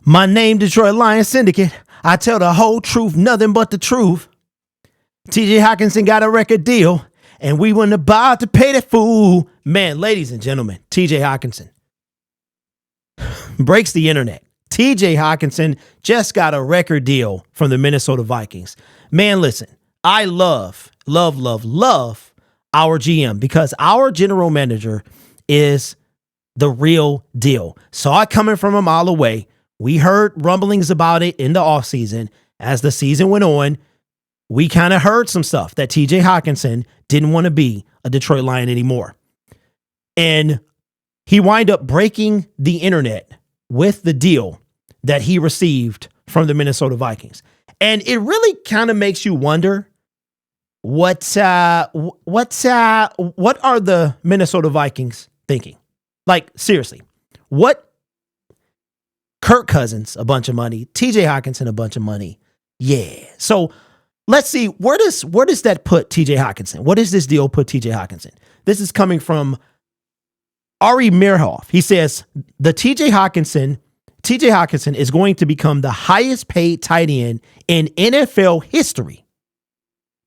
My name, Detroit Lions Syndicate. I tell the whole truth, nothing but the truth. TJ Hockenson got a record deal, and we weren't about to pay the fool. Man, ladies and gentlemen, TJ Hockenson breaks the internet. TJ Hockenson just got a record deal from the Minnesota Vikings. Man, listen, I love our GM because our general manager is the real deal. Saw it coming from a mile away. We heard rumblings about it in the offseason. As the season went on, we kind of heard some stuff that TJ Hockenson didn't want to be a Detroit Lion anymore. And he wind up breaking the internet with the deal that he received from the Minnesota Vikings. And it really kind of makes you wonder what are the Minnesota Vikings thinking? Like, seriously, what? Kirk Cousins, a bunch of money. TJ Hockenson, a bunch of money. Yeah. So let's see, where does that put TJ Hockenson? What does this deal put TJ Hockenson? This is coming from Ari Meerhoff. He says the TJ Hockenson is going to become the highest paid tight end in NFL history.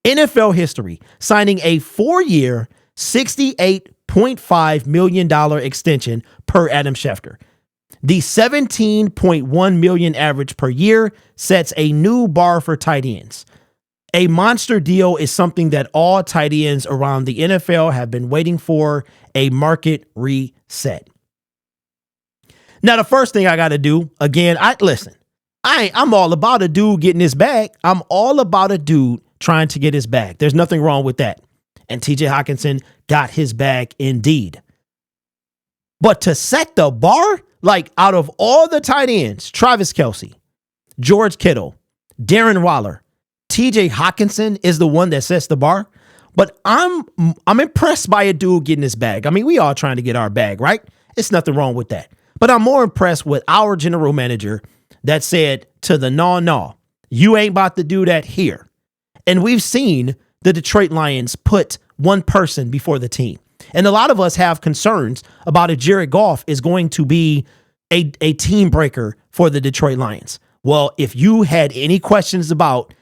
NFL history, signing a 4-year, $68.5 million extension per Adam Schefter. The $17.1 million average per year sets a new bar for tight ends. A monster deal is something that all tight ends around the NFL have been waiting for, a market reset. Now, the first thing I got to do, again, I'm all about a dude getting his bag. I'm all about a dude trying to get his bag. There's nothing wrong with that. And TJ Hockenson got his bag indeed. But to set the bar, like out of all the tight ends, Travis Kelce, George Kittle, Darren Waller, TJ Hockenson is the one that sets the bar. But I'm impressed by a dude getting his bag. I mean, we all trying to get our bag, right? It's nothing wrong with that. But I'm more impressed with our general manager that said to the no, you ain't about to do that here. And we've seen the Detroit Lions put one person before the team. And a lot of us have concerns about if Jared Goff is going to be a team breaker for the Detroit Lions. Well, if you had any questions about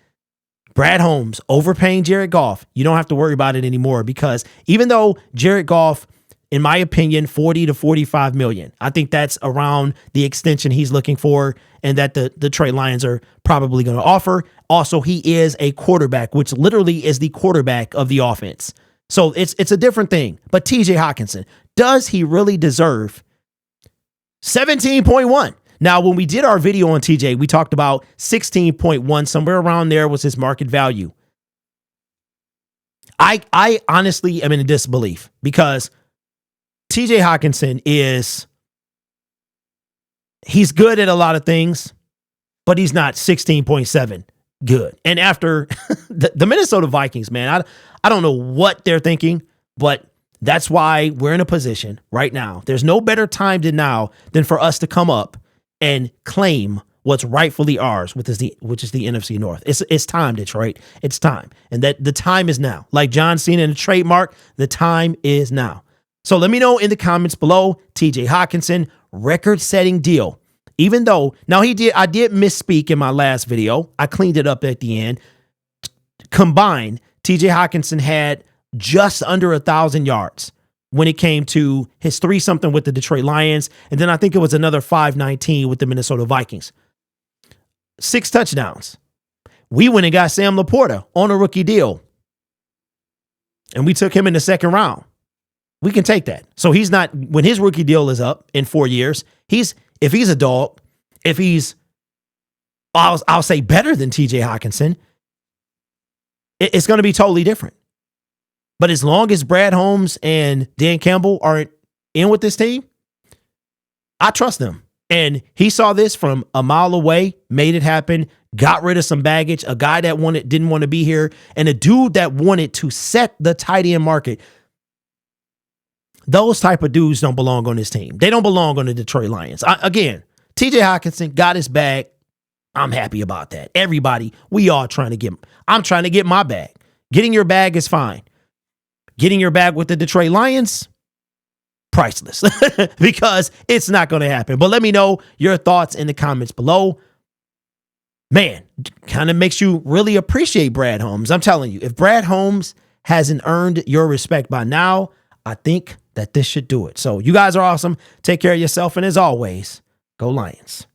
Brad Holmes overpaying Jared Goff, you don't have to worry about it anymore, because even though Jared Goff, in my opinion, 40 to 45 million, I think that's around the extension he's looking for and that the Detroit Lions are probably going to offer. Also, he is a quarterback, which literally is the quarterback of the offense. So it's a different thing. But TJ Hockenson, does he really deserve 17.1? Now, when we did our video on TJ, we talked about 16.1, somewhere around there was his market value. I honestly am in disbelief because TJ Hockenson he's good at a lot of things, but he's not 16.7 good. And after the Minnesota Vikings, man, I don't know what they're thinking, but that's why we're in a position right now. There's no better time than now than for us to come up and claim what's rightfully ours, which is the NFC North. It's time, Detroit. It's time. And that the time is now. Like John Cena in the trademark, the time is now. So let me know in the comments below, TJ Hockenson, record-setting deal. Even though, now I did misspeak in my last video. I cleaned it up at the end. Combined, TJ Hockenson had just under 1,000 yards when it came to his 3-something with the Detroit Lions. And then I think it was another 519 with the Minnesota Vikings. 6 touchdowns. We went and got Sam Laporta on a rookie deal. And we took him in the second round. We can take that. So he's not, when his rookie deal is up in 4 years, if he's a dog, if he's, I'll say better than TJ Hockenson, it's going to be totally different. But as long as Brad Holmes and Dan Campbell aren't in with this team, I trust them. And he saw this from a mile away, made it happen, got rid of some baggage, a guy that didn't want to be here, and a dude that wanted to set the tight end market. Those type of dudes don't belong on this team. They don't belong on the Detroit Lions. Again, TJ Hockenson got his bag. I'm happy about that. Everybody, we all I'm trying to get my bag. Getting your bag is fine. Getting your bag with the Detroit Lions, priceless because it's not going to happen. But let me know your thoughts in the comments below. Man, kind of makes you really appreciate Brad Holmes. I'm telling you, if Brad Holmes hasn't earned your respect by now, I think that this should do it. So you guys are awesome. Take care of yourself. And as always, go Lions.